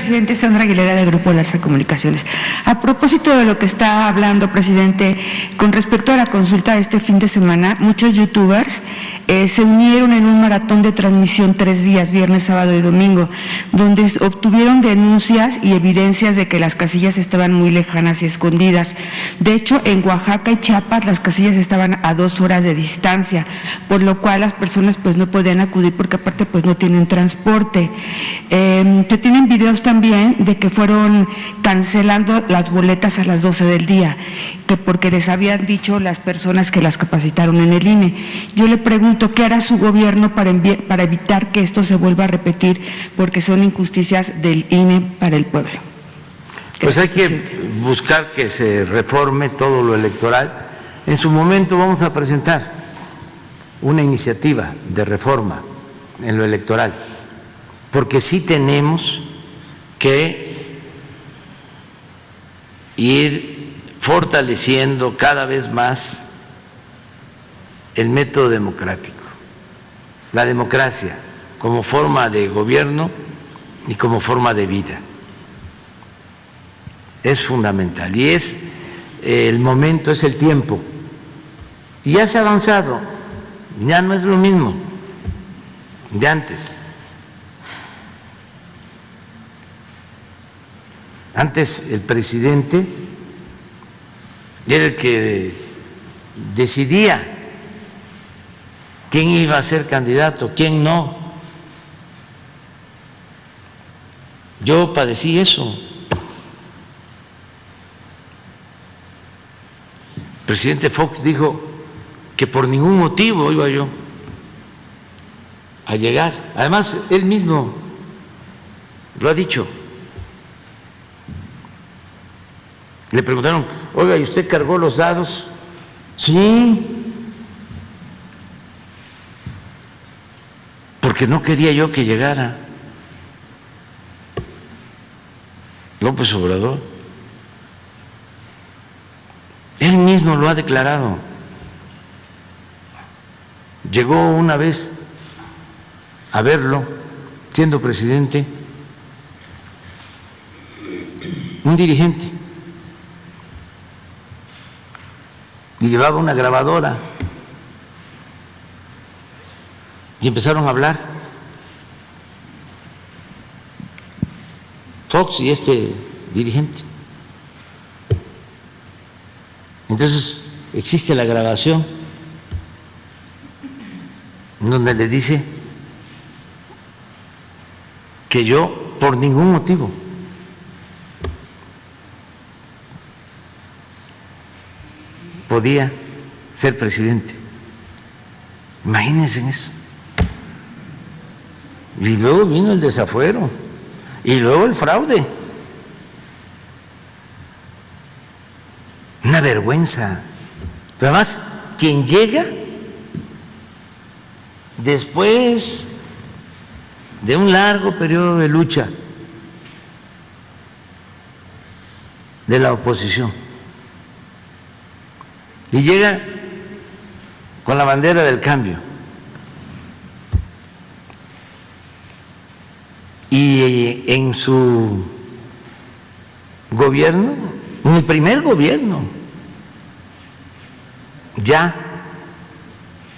presidente. Sandra Aguilera, de Grupo Larsa Comunicaciones. A propósito de lo que está hablando, presidente, con respecto a la consulta de este fin de semana, muchos youtubers se unieron en un maratón de transmisión 3 días, viernes, sábado y domingo, donde obtuvieron denuncias y evidencias de que las casillas estaban muy lejanas y escondidas. De hecho, en Oaxaca y Chiapas las casillas estaban a 2 horas de distancia, por lo cual las personas pues no podían acudir porque aparte pues no tienen transporte. Se tienen videos también de que fueron cancelando las boletas a las 12 del día, que porque les habían dicho las personas que las capacitaron en el INE. Yo le pregunto, ¿qué hará su gobierno para evitar que esto se vuelva a repetir? Porque son injusticias del INE para el pueblo. Pues hay que buscar que se reforme todo lo electoral. En su momento vamos a presentar una iniciativa de reforma en lo electoral, porque sí tenemos que ir fortaleciendo cada vez más el método democrático, la democracia como forma de gobierno y como forma de vida. Es fundamental y es el momento, es el tiempo. Y ya se ha avanzado, ya no es lo mismo de antes. Antes el presidente era el que decidía quién iba a ser candidato, quién no. Yo padecí eso. El presidente Fox dijo que por ningún motivo iba yo a llegar. Además, él mismo lo ha dicho. Le preguntaron, oiga, ¿y usted cargó los dados? Sí, porque no quería yo que llegara López Obrador. Él mismo lo ha declarado. Llegó una vez a verlo, siendo presidente, un dirigente, y llevaba una grabadora y empezaron a hablar Fox y este dirigente. Entonces existe la grabación donde le dice que yo por ningún motivo podía ser presidente. Imagínense en eso. Y luego vino el desafuero y luego el fraude. Una vergüenza. Pero además, quien llega después de un largo periodo de lucha de la oposición y llega con la bandera del cambio y en su gobierno, en el primer gobierno, ya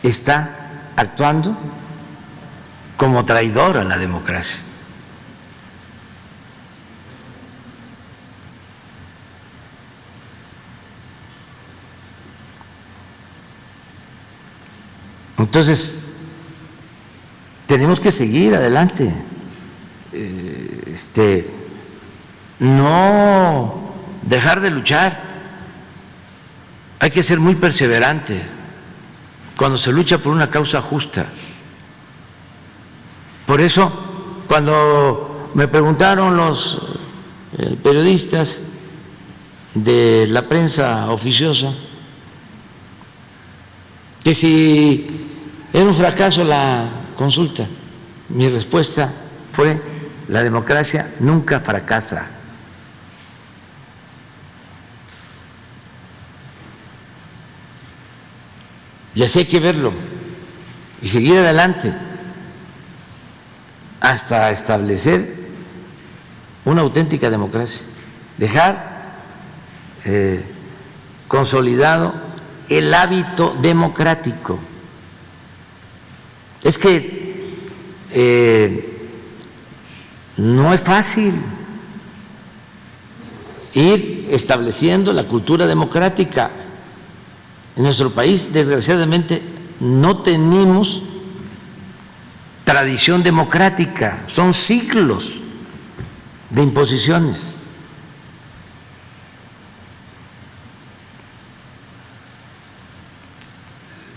está actuando como traidor a la democracia. Entonces, tenemos que seguir adelante, no dejar de luchar. Hay que ser muy perseverante cuando se lucha por una causa justa. Por eso, cuando me preguntaron los periodistas de la prensa oficiosa que si era un fracaso la consulta, mi respuesta fue: la democracia nunca fracasa. Y así hay que verlo y seguir adelante hasta establecer una auténtica democracia, dejar consolidado el hábito democrático. Es que no es fácil ir estableciendo la cultura democrática. En nuestro país, desgraciadamente, no tenemos tradición democrática, son siglos de imposiciones.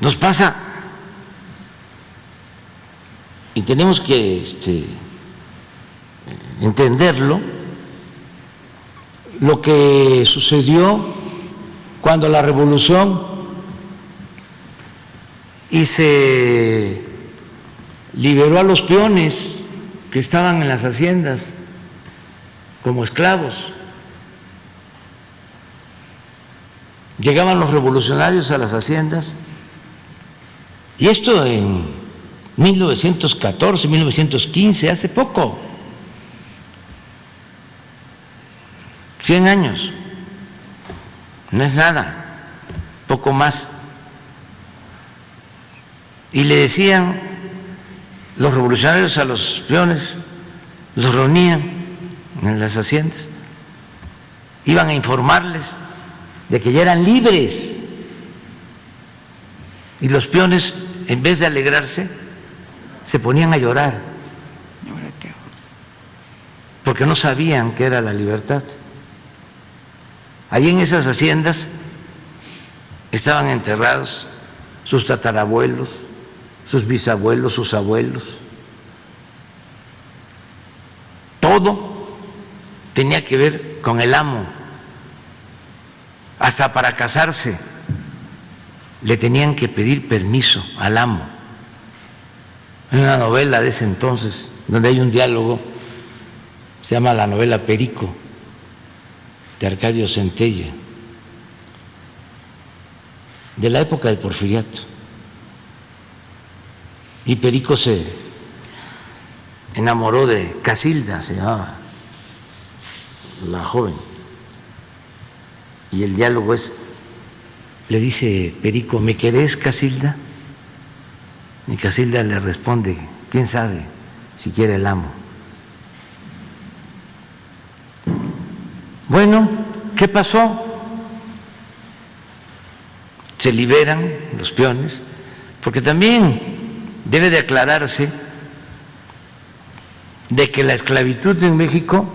Nos pasa, y tenemos que entenderlo, lo que sucedió cuando la revolución y se liberó a los peones que estaban en las haciendas como esclavos. Llegaban los revolucionarios a las haciendas, y esto en 1914, 1915, hace poco, 100 años, no es nada, poco más. Y le decían los revolucionarios a los peones, los reunían en las haciendas, iban a informarles de que ya eran libres, y los peones, en vez de alegrarse, se ponían a llorar porque no sabían qué era la libertad. Allí en esas haciendas estaban enterrados sus tatarabuelos, sus bisabuelos, sus abuelos. Todo tenía que ver con el amo. Hasta para casarse le tenían que pedir permiso al amo. Hay una novela de ese entonces donde hay un diálogo, se llama la novela Perico, de Arcadio Centella, de la época del Porfiriato. Y Perico se enamoró de Casilda, se llamaba la joven, y el diálogo es, le dice Perico: ¿me querés, Casilda? Y Casilda le responde: ¿quién sabe si quiere el amo? Bueno, ¿qué pasó? Se liberan los peones, porque también debe de aclararse de que la esclavitud en México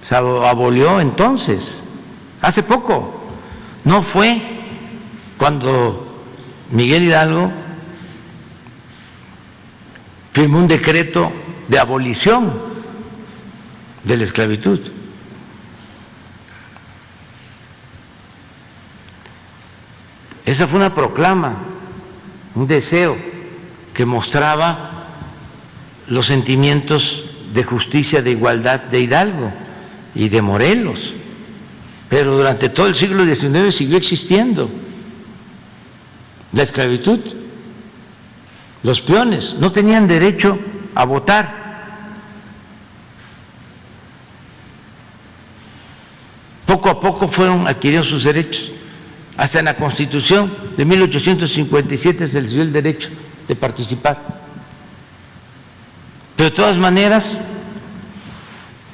se abolió entonces, hace poco. No fue cuando Miguel Hidalgo firmó un decreto de abolición de la esclavitud. Esa fue una proclama, un deseo que mostraba los sentimientos de justicia, de igualdad de Hidalgo y de Morelos. Pero durante todo el siglo XIX siguió existiendo la esclavitud. Los peones no tenían derecho a votar. Poco a poco fueron adquiriendo sus derechos. Hasta en la Constitución de 1857 se les dio el derecho de participar. Pero de todas maneras,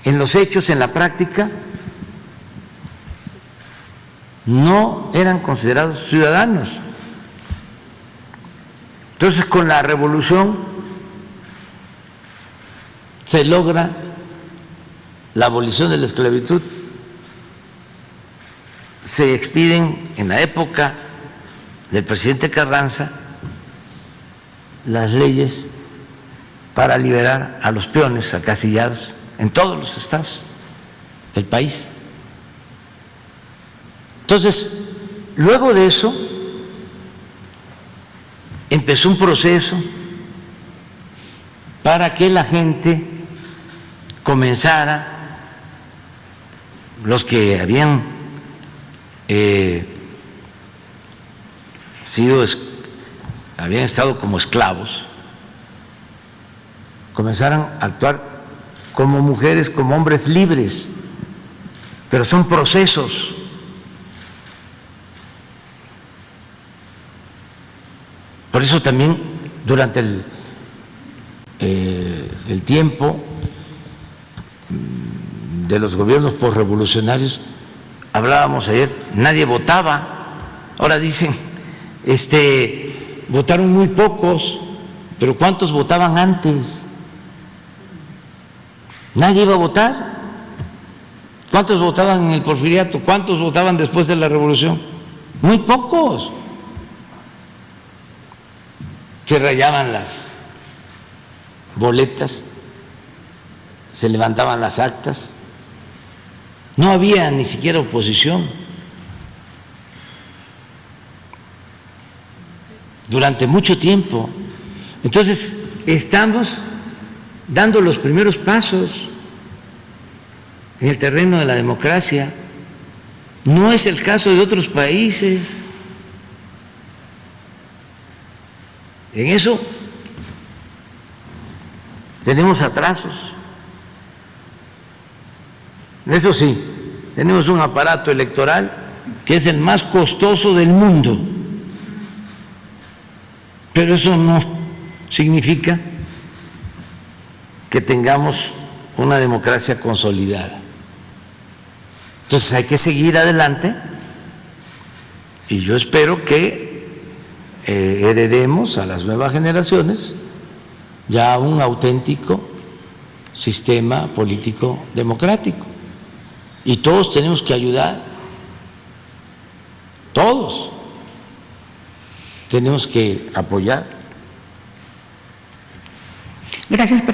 en los hechos, en la práctica, no eran considerados ciudadanos. Entonces, con la revolución se logra la abolición de la esclavitud. Se expiden en la época del presidente Carranza las leyes para liberar a los peones acasillados en todos los estados del país. Entonces, luego de eso, empezó un proceso para que la gente comenzara, los que habían habían estado como esclavos, comenzaron a actuar como mujeres, como hombres libres, pero son procesos. Por eso también durante el tiempo de los gobiernos posrevolucionarios, hablábamos ayer, nadie votaba. Ahora dicen, votaron muy pocos, pero ¿cuántos votaban antes? Nadie iba a votar. ¿Cuántos votaban en el Porfiriato? ¿Cuántos votaban después de la Revolución? Muy pocos. Se rayaban las boletas, se levantaban las actas, no había ni siquiera oposición. Durante mucho tiempo. Entonces, estamos dando los primeros pasos en el terreno de la democracia. No es el caso de otros países. En eso tenemos atrasos. Eso sí, tenemos un aparato electoral que es el más costoso del mundo, pero eso no significa que tengamos una democracia consolidada. Entonces hay que seguir adelante y yo espero que heredemos a las nuevas generaciones ya un auténtico sistema político democrático. Y todos tenemos que ayudar, todos tenemos que apoyar. Gracias, presidente.